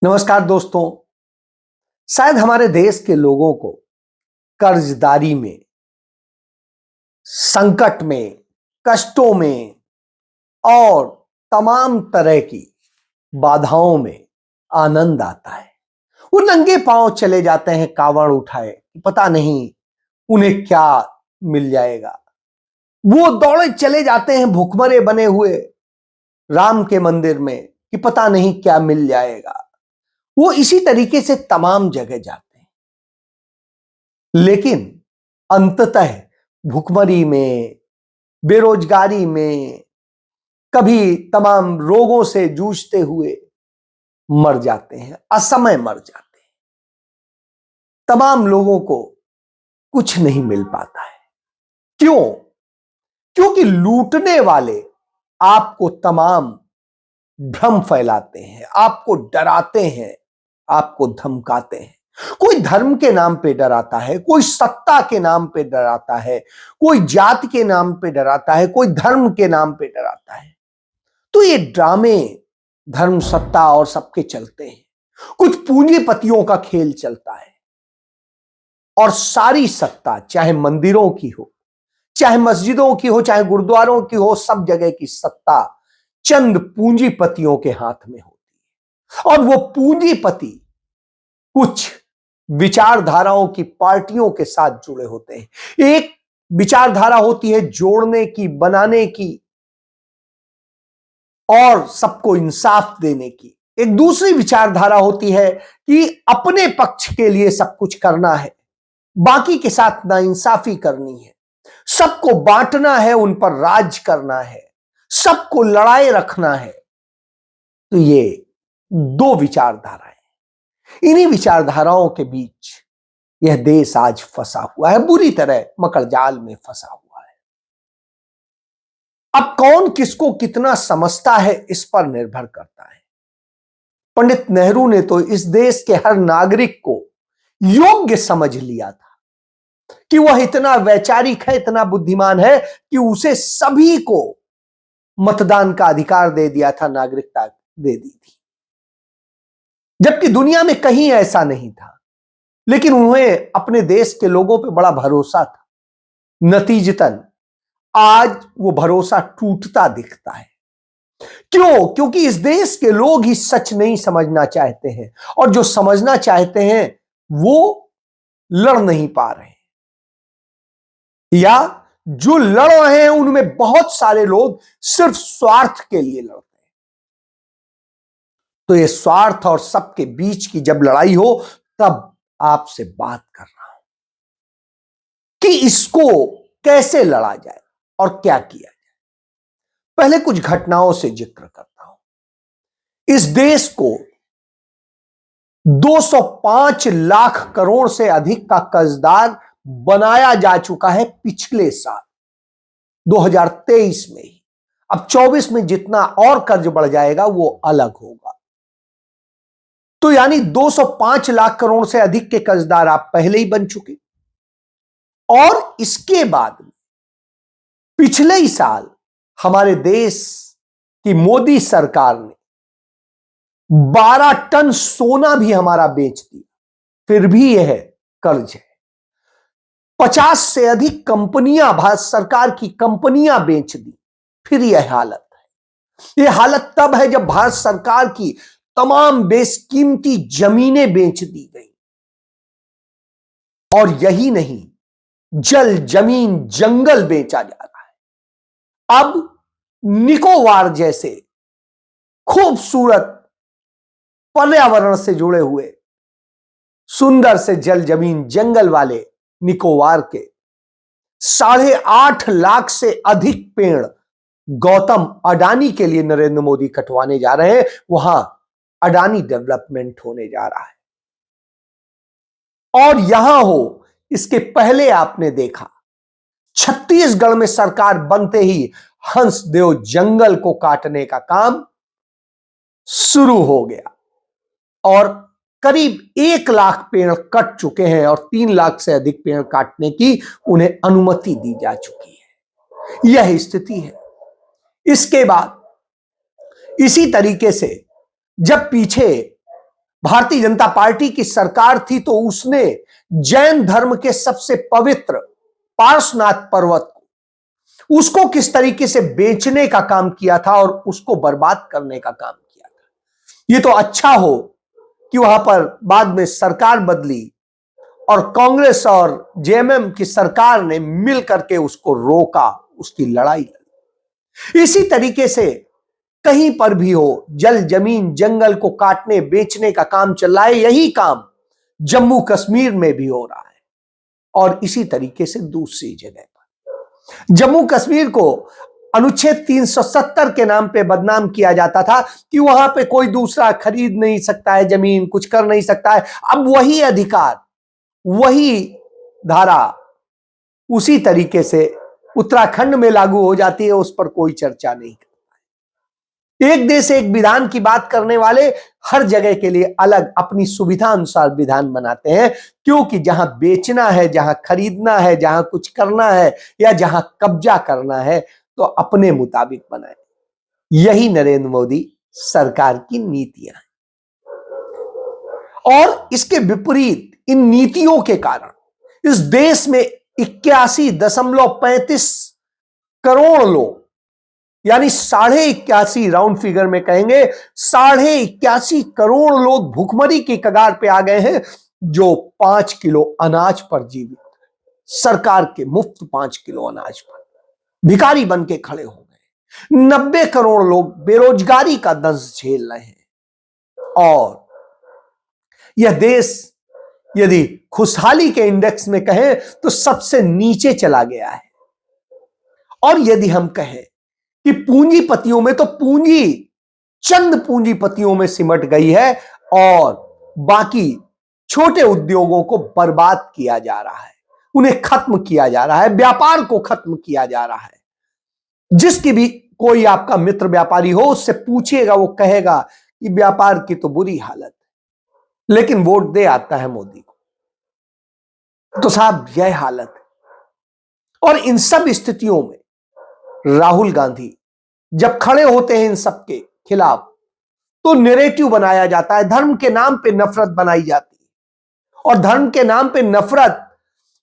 नमस्कार दोस्तों। शायद हमारे देश के लोगों को कर्जदारी में, संकट में, कष्टों में और तमाम तरह की बाधाओं में आनंद आता है। वो नंगे पांव चले जाते हैं कांवड़ उठाए, पता नहीं उन्हें क्या मिल जाएगा। वो दौड़े चले जाते हैं भूखमरे बने हुए राम के मंदिर में कि पता नहीं क्या मिल जाएगा। वो इसी तरीके से तमाम जगह जाते हैं, लेकिन अंततः भुखमरी में, बेरोजगारी में, कभी तमाम रोगों से जूझते हुए मर जाते हैं, असमय मर जाते हैं। तमाम लोगों को कुछ नहीं मिल पाता है। क्यों? क्योंकि लूटने वाले आपको तमाम भ्रम फैलाते हैं, आपको डराते हैं, आपको धमकाते हैं। कोई धर्म के नाम पे डराता है, कोई सत्ता के नाम पे डराता है, कोई जात के नाम पे डराता है, कोई धर्म के नाम पे डराता है। तो ये ड्रामे धर्म, सत्ता और सबके चलते हैं। कुछ पूंजीपतियों का खेल चलता है और सारी सत्ता, चाहे मंदिरों की हो, चाहे मस्जिदों की हो, चाहे गुरुद्वारों की हो, सब जगह की सत्ता चंद पूंजीपतियों के हाथ में होती है। और वो पूंजीपति कुछ विचारधाराओं की पार्टियों के साथ जुड़े होते हैं। एक विचारधारा होती है जोड़ने की, बनाने की और सबको इंसाफ देने की। एक दूसरी विचारधारा होती है कि अपने पक्ष के लिए सब कुछ करना है, बाकी के साथ नाइंसाफी करनी है, सबको बांटना है, उन पर राज करना है, सबको लड़ाए रखना है। तो ये दो विचारधाराएं, इन्हीं विचारधाराओं के बीच यह देश आज फंसा हुआ है, बुरी तरह मकड़जाल में फंसा हुआ है। अब कौन किसको कितना समझता है इस पर निर्भर करता है। पंडित नेहरू ने तो इस देश के हर नागरिक को योग्य समझ लिया था कि वह इतना वैचारिक है, इतना बुद्धिमान है कि उसे सभी को मतदान का अधिकार दे दिया था, नागरिकता दे दी थी। जबकि दुनिया में कहीं ऐसा नहीं था, लेकिन उन्हें अपने देश के लोगों पे बड़ा भरोसा था। नतीजतन आज वो भरोसा टूटता दिखता है। क्यों? क्योंकि इस देश के लोग ही सच नहीं समझना चाहते हैं, और जो समझना चाहते हैं वो लड़ नहीं पा रहे हैं, या जो लड़ रहे हैं उनमें बहुत सारे लोग सिर्फ स्वार्थ के लिए लड़ते हैं। तो ये स्वार्थ और सबके बीच की जब लड़ाई हो, तब आपसे बात कर रहा हूं कि इसको कैसे लड़ा जाए और क्या किया जाए। पहले कुछ घटनाओं से जिक्र करता हूं। इस देश को 205 लाख करोड़ से अधिक का कर्जदार बनाया जा चुका है पिछले साल 2023 में ही। अब 24 में जितना और कर्ज बढ़ जाएगा वो अलग होगा। तो यानी 205 लाख करोड़ से अधिक के कर्जदार आप पहले ही बन चुके, और इसके बाद पिछले ही साल हमारे देश की मोदी सरकार ने 12 टन सोना भी हमारा बेच दिया, फिर भी यह कर्ज है। 50 से अधिक कंपनियां, भारत सरकार की कंपनियां बेच दी, फिर यह हालत है। यह हालत तब है जब भारत सरकार की तमाम बेशकीमती जमीनें बेच दी गई। और यही नहीं, जल, जमीन, जंगल बेचा जा रहा है। अब निकोबार जैसे खूबसूरत पर्यावरण से जुड़े हुए सुंदर से जल, जमीन, जंगल वाले निकोबार के 8.5 लाख से अधिक पेड़ गौतम अडानी के लिए नरेंद्र मोदी कटवाने जा रहे हैं। वहां अडानी डेवलपमेंट होने जा रहा है। और यहां हो, इसके पहले आपने देखा छत्तीसगढ़ में सरकार बनते ही हंसदेव जंगल को काटने का काम शुरू हो गया, और करीब 1 लाख पेड़ कट चुके हैं और 3 लाख से अधिक पेड़ काटने की उन्हें अनुमति दी जा चुकी है। यह स्थिति है। इसके बाद इसी तरीके से जब पीछे भारतीय जनता पार्टी की सरकार थी तो उसने जैन धर्म के सबसे पवित्र पार्श्वनाथ पर्वत को उसको किस तरीके से बेचने का काम किया था और उसको बर्बाद करने का काम किया था। ये तो अच्छा हो कि वहां पर बाद में सरकार बदली और कांग्रेस और जेएमएम की सरकार ने मिल करके उसको रोका, उसकी लड़ाई लड़ी। इसी तरीके से कहीं पर भी हो, जल जमीन जंगल को काटने बेचने का काम चल रहा है। यही काम जम्मू कश्मीर में भी हो रहा है और इसी तरीके से दूसरी जगह पर जम्मू कश्मीर को अनुच्छेद 370 के नाम पे बदनाम किया जाता था कि वहां पे कोई दूसरा खरीद नहीं सकता है जमीन, कुछ कर नहीं सकता है। अब वही अधिकार, वही धारा उसी तरीके से उत्तराखंड में लागू हो जाती है, उस पर कोई चर्चा नहीं करता है। एक देश एक विधान की बात करने वाले हर जगह के लिए अलग अपनी सुविधा अनुसार विधान बनाते हैं, क्योंकि जहां बेचना है, जहां खरीदना है, जहां कुछ करना है या जहां कब्जा करना है तो अपने मुताबिक बनाए। यही नरेंद्र मोदी सरकार की नीतियां हैं और इसके विपरीत इन नीतियों के कारण इस देश में 81.35 करोड़ लोग, यानी 81.5 राउंड फिगर में कहेंगे 81.5 करोड़ लोग भूखमरी की कगार पे आ गए हैं, जो 5 किलो अनाज पर जीवित, सरकार के मुफ्त 5 किलो अनाज पर भिखारी बन के खड़े हो गए। 90 करोड़ लोग बेरोजगारी का दंश झेल रहे हैं और यह देश यदि खुशहाली के इंडेक्स में कहें तो सबसे नीचे चला गया है। और यदि हम कहें कि पूंजीपतियों में, तो पूंजी चंद पूंजीपतियों में सिमट गई है और बाकी छोटे उद्योगों को बर्बाद किया जा रहा है, उन्हें खत्म किया जा रहा है, व्यापार को खत्म किया जा रहा है। जिसकी भी कोई आपका मित्र व्यापारी हो उससे पूछिएगा, वो कहेगा कि व्यापार की तो बुरी हालत है, लेकिन वोट दे आता है मोदी को। तो साहब यह हालत है। और इन सब स्थितियों में राहुल गांधी जब खड़े होते हैं इन सब के खिलाफ तो नैरेटिव बनाया जाता है, धर्म के नाम पे नफरत बनाई जाती है। और धर्म के नाम पे नफरत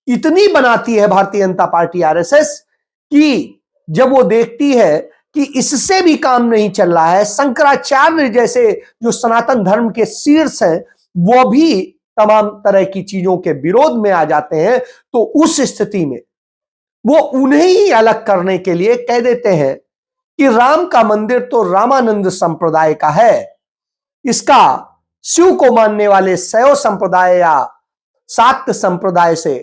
इतनी बनाती है भारतीय जनता पार्टी आरएसएस कि जब वो देखती है कि इससे भी काम नहीं चल रहा है, शंकराचार्य जैसे जो सनातन धर्म के शीर्ष हैं वो भी तमाम तरह की चीजों के विरोध में आ जाते हैं, तो उस स्थिति में वो उन्हें ही अलग करने के लिए कह देते हैं कि राम का मंदिर तो रामानंद संप्रदाय का है, इसका शिव को मानने वाले शैव संप्रदाय या शाक्त संप्रदाय से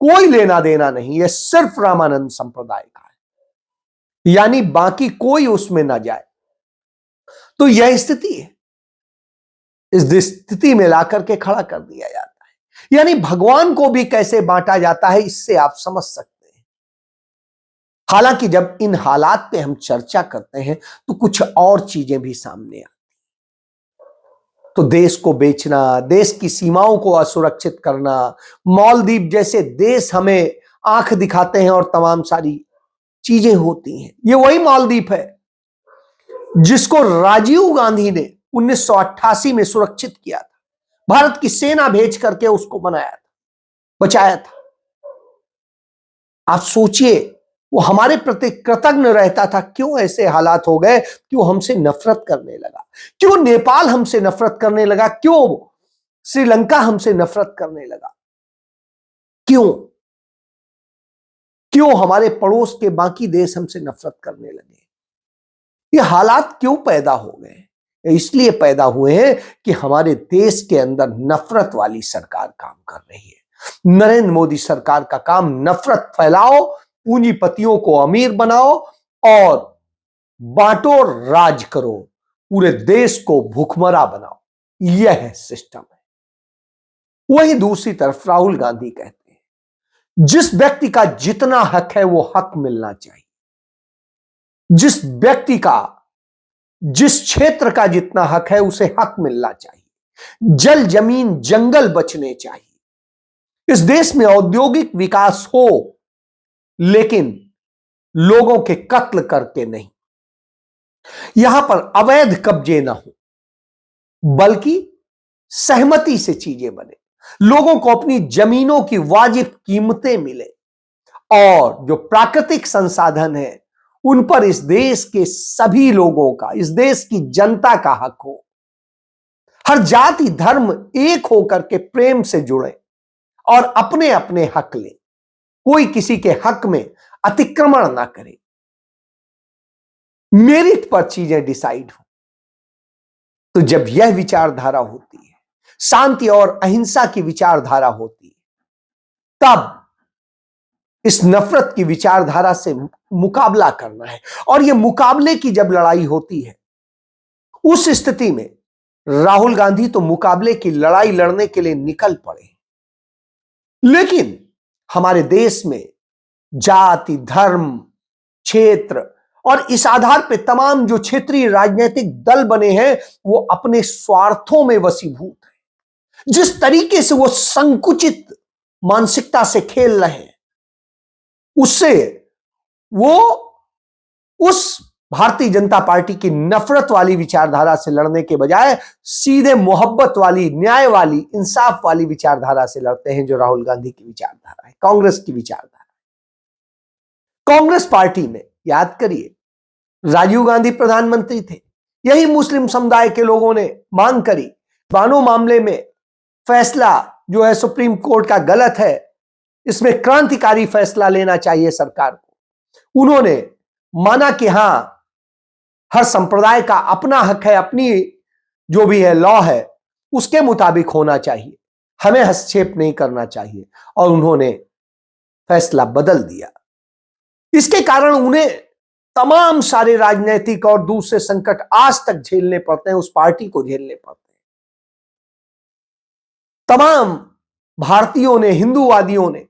कोई लेना देना नहीं, यह सिर्फ रामानंद संप्रदाय का है, यानी बाकी कोई उसमें ना जाए। तो यह स्थिति है। इस स्थिति में लाकर के खड़ा कर दिया जाता है, यानी भगवान को भी कैसे बांटा जाता है, इससे आप समझ सकते हैं। हालांकि जब इन हालात पे हम चर्चा करते हैं तो कुछ और चीजें भी सामने आती हैं। तो देश को बेचना, देश की सीमाओं को असुरक्षित करना, मालदीव जैसे देश हमें आंख दिखाते हैं और तमाम सारी चीजें होती हैं। ये वही मालदीव है जिसको राजीव गांधी ने 1988 में सुरक्षित किया था, भारत की सेना भेज करके उसको बनाया था, बचाया था। आप सोचिए वो हमारे प्रति कृतज्ञ रहता था, क्यों ऐसे हालात हो गए, क्यों हमसे नफरत करने लगा, क्यों नेपाल हमसे नफरत करने लगा, क्यों श्रीलंका हमसे नफरत करने लगा, क्यों क्यों हमारे पड़ोस के बाकी देश हमसे नफरत करने लगे। ये हालात क्यों पैदा हो गए? इसलिए पैदा हुए हैं कि हमारे देश के अंदर नफरत वाली सरकार काम कर रही है। नरेंद्र मोदी सरकार का काम नफरत फैलाओ, पूंजीपतियों को अमीर बनाओ और बांटो, राज करो, पूरे देश को भूखमरा बनाओ, यह सिस्टम है। वही दूसरी तरफ राहुल गांधी कहते हैं जिस व्यक्ति का जितना हक है वो हक मिलना चाहिए, जिस व्यक्ति का जिस क्षेत्र का जितना हक है उसे हक मिलना चाहिए, जल जमीन जंगल बचने चाहिए। इस देश में औद्योगिक विकास हो लेकिन लोगों के कत्ल करके नहीं, यहां पर अवैध कब्जे ना हो, बल्कि सहमति से चीजें बने, लोगों को अपनी जमीनों की वाजिब कीमतें मिले और जो प्राकृतिक संसाधन है उन पर इस देश के सभी लोगों का, इस देश की जनता का हक हो। हर जाति धर्म एक होकर के प्रेम से जुड़े और अपने अपने हक लें, कोई किसी के हक में अतिक्रमण ना करे, मेरिट पर चीजें डिसाइड हो। तो जब यह विचारधारा होती है, शांति और अहिंसा की विचारधारा होती है, तब इस नफरत की विचारधारा से मुकाबला करना है। और यह मुकाबले की जब लड़ाई होती है, उस स्थिति में राहुल गांधी तो मुकाबले की लड़ाई लड़ने के लिए निकल पड़े, लेकिन हमारे देश में जाति धर्म क्षेत्र और इस आधार पर तमाम जो क्षेत्रीय राजनीतिक दल बने हैं वो अपने स्वार्थों में वशीभूत हैं। जिस तरीके से वो संकुचित मानसिकता से खेल रहे हैं, उससे वो उस भारतीय जनता पार्टी की नफरत वाली विचारधारा से लड़ने के बजाय सीधे मोहब्बत वाली, न्याय वाली, इंसाफ वाली विचारधारा से लड़ते हैं, जो राहुल गांधी की विचारधारा है, कांग्रेस की विचारधारा। कांग्रेस पार्टी में याद करिए, राजीव गांधी प्रधानमंत्री थे, यही मुस्लिम समुदाय के लोगों ने मांग करी, बानो मामले में फैसला जो है सुप्रीम कोर्ट का गलत है, इसमें क्रांतिकारी फैसला लेना चाहिए सरकार को। उन्होंने माना कि हां, हर संप्रदाय का अपना हक है, अपनी जो भी है लॉ है उसके मुताबिक होना चाहिए, हमें हस्तक्षेप नहीं करना चाहिए, और उन्होंने फैसला बदल दिया। इसके कारण उन्हें तमाम सारे राजनीतिक और दूसरे संकट आज तक झेलने पड़ते हैं, उस पार्टी को झेलने पड़ते हैं। तमाम भारतीयों ने, हिंदूवादियों ने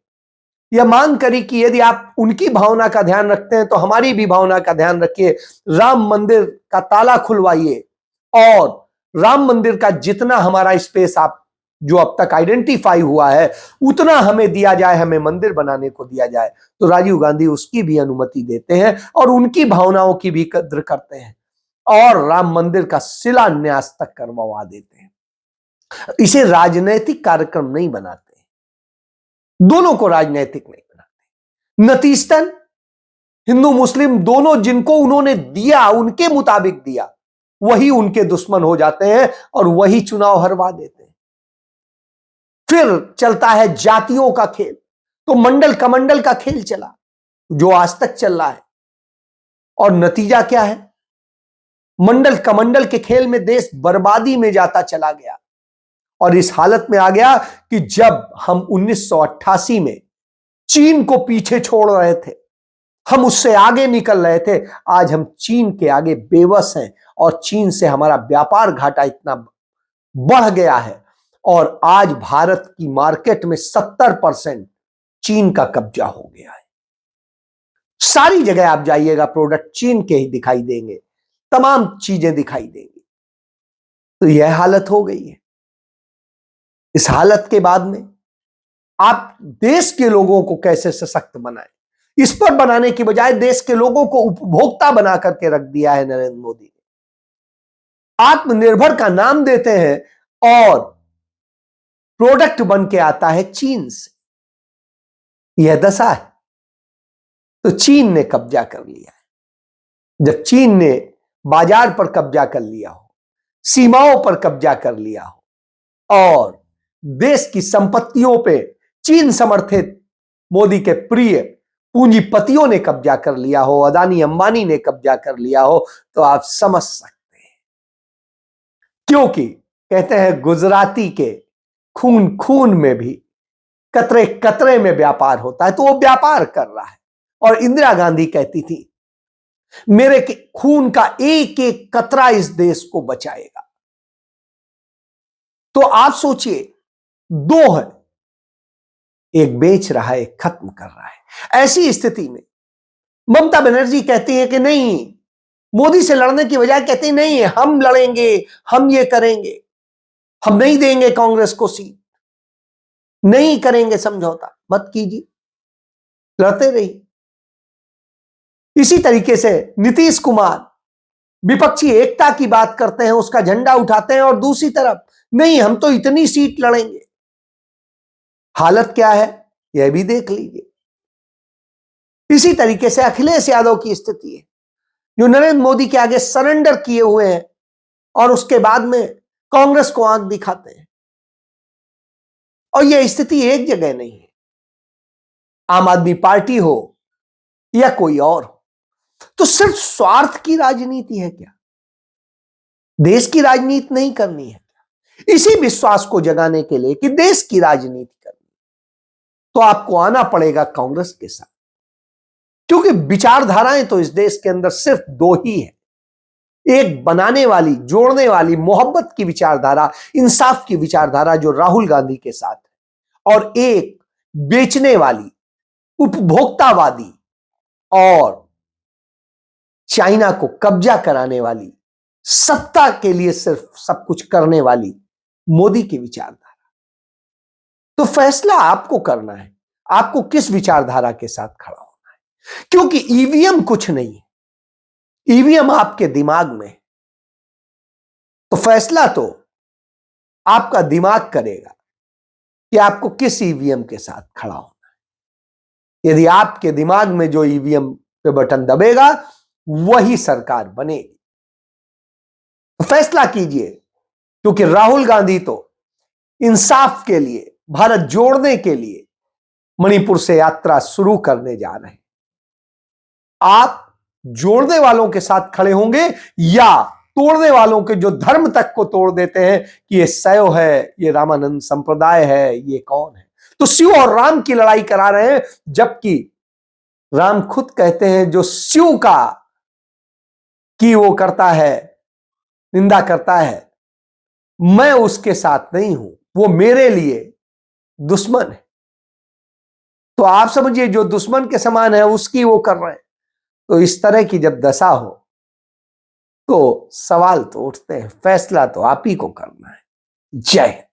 यह मांग करी कि यदि आप उनकी भावना का ध्यान रखते हैं तो हमारी भी भावना का ध्यान रखिए, राम मंदिर का ताला खुलवाइए और राम मंदिर का जितना हमारा स्पेस आप जो अब तक आइडेंटिफाई हुआ है उतना हमें दिया जाए, हमें मंदिर बनाने को दिया जाए। तो राजीव गांधी उसकी भी अनुमति देते हैं और उनकी भावनाओं की भी कद्र करते हैं और राम मंदिर का शिलान्यास तक करवा देते हैं। इसे राजनीतिक कार्यक्रम नहीं बनाते, दोनों को राजनीतिक नहीं बनाते। नतीजतन हिंदू मुस्लिम दोनों जिनको उन्होंने दिया, उनके मुताबिक दिया, वही उनके दुश्मन हो जाते हैं और वही चुनाव हरवा देते हैं। फिर चलता है जातियों का खेल, तो मंडल कमंडल का खेल चला जो आज तक चल रहा है, और नतीजा क्या है? मंडल कमंडल के खेल में देश बर्बादी में जाता चला गया और इस हालत में आ गया कि जब हम 1988 में चीन को पीछे छोड़ रहे थे, हम उससे आगे निकल रहे थे, आज हम चीन के आगे बेबस हैं और चीन से हमारा व्यापार घाटा इतना बढ़ गया है और आज भारत की मार्केट में 70% चीन का कब्जा हो गया है। सारी जगह आप जाइएगा प्रोडक्ट चीन के ही दिखाई देंगे, तमाम चीजें दिखाई देंगी। तो यह हालत हो गई है। इस हालत के बाद में आप देश के लोगों को कैसे सशक्त बनाएं, इस पर बनाने की बजाय देश के लोगों को उपभोक्ता बना करके रख दिया है नरेंद्र मोदी ने। आत्मनिर्भर का नाम देते हैं और प्रोडक्ट बन के आता है चीन से। यह दशा है। तो चीन ने कब्जा कर लिया है। जब चीन ने बाजार पर कब्जा कर लिया हो, सीमाओं पर कब्जा कर लिया हो और देश की संपत्तियों पे चीन समर्थित मोदी के प्रिय पूंजीपतियों ने कब्जा कर लिया हो, अदानी अंबानी ने कब्जा कर लिया हो, तो आप समझ सकते हैं। क्योंकि कहते हैं गुजराती के खून खून में भी कतरे कतरे में व्यापार होता है, तो वो व्यापार कर रहा है। और इंदिरा गांधी कहती थी मेरे खून का एक एक कतरा इस देश को बचाएगा। तो आप सोचिए, दो है, एक बेच रहा है, एक खत्म कर रहा है। ऐसी स्थिति में ममता बनर्जी कहती है कि नहीं, मोदी से लड़ने की बजाय कहती है नहीं हम लड़ेंगे, हम ये करेंगे, हम नहीं देंगे कांग्रेस को सीट, नहीं करेंगे समझौता। मत कीजिए, लड़ते रहिए। इसी तरीके से नीतीश कुमार विपक्षी एकता की बात करते हैं, उसका झंडा उठाते हैं और दूसरी तरफ नहीं हम तो इतनी सीट लड़ेंगे। हालत क्या है यह भी देख लीजिए। इसी तरीके से अखिलेश यादव की स्थिति है, जो नरेंद्र मोदी के आगे सरेंडर किए हुए हैं और उसके बाद में कांग्रेस को आंख दिखाते हैं। और यह स्थिति एक जगह नहीं है, आम आदमी पार्टी हो या कोई और हो। तो सिर्फ स्वार्थ की राजनीति है क्या? देश की राजनीति नहीं करनी है क्या? इसी विश्वास को जगाने के लिए कि देश की राजनीति करनी, तो आपको आना पड़ेगा कांग्रेस के साथ, क्योंकि विचारधाराएं तो इस देश के अंदर सिर्फ दो ही है। एक बनाने वाली, जोड़ने वाली, मोहब्बत की विचारधारा, इंसाफ की विचारधारा जो राहुल गांधी के साथ है, और एक बेचने वाली, उपभोक्तावादी और चाइना को कब्जा कराने वाली, सत्ता के लिए सिर्फ सब कुछ करने वाली मोदी की विचारधारा। तो फैसला आपको करना है, आपको किस विचारधारा के साथ खड़ा होना है, क्योंकि ईवीएम कुछ नहीं है, ईवीएम आपके दिमाग में है। तो फैसला तो आपका दिमाग करेगा कि आपको किस ईवीएम के साथ खड़ा होना है। यदि आपके दिमाग में जो ईवीएम पे बटन दबेगा वही सरकार बनेगी। फैसला कीजिए, क्योंकि राहुल गांधी तो इंसाफ के लिए, भारत जोड़ने के लिए मणिपुर से यात्रा शुरू करने जा रहे हैं। आप जोड़ने वालों के साथ खड़े होंगे या तोड़ने वालों के, जो धर्म तक को तोड़ देते हैं कि ये शैव है, ये रामानंद संप्रदाय है, ये कौन है। तो शिव और राम की लड़ाई करा रहे हैं, जबकि राम खुद कहते हैं जो शिव का की वो करता है, निंदा करता है, मैं उसके साथ नहीं हूं, वो मेरे लिए दुश्मन है। तो आप समझिए जो दुश्मन के समान है उसकी वो कर रहे हैं। तो इस तरह की जब दशा हो तो सवाल तो उठते हैं, फैसला तो आप ही को करना है। जय हिंद।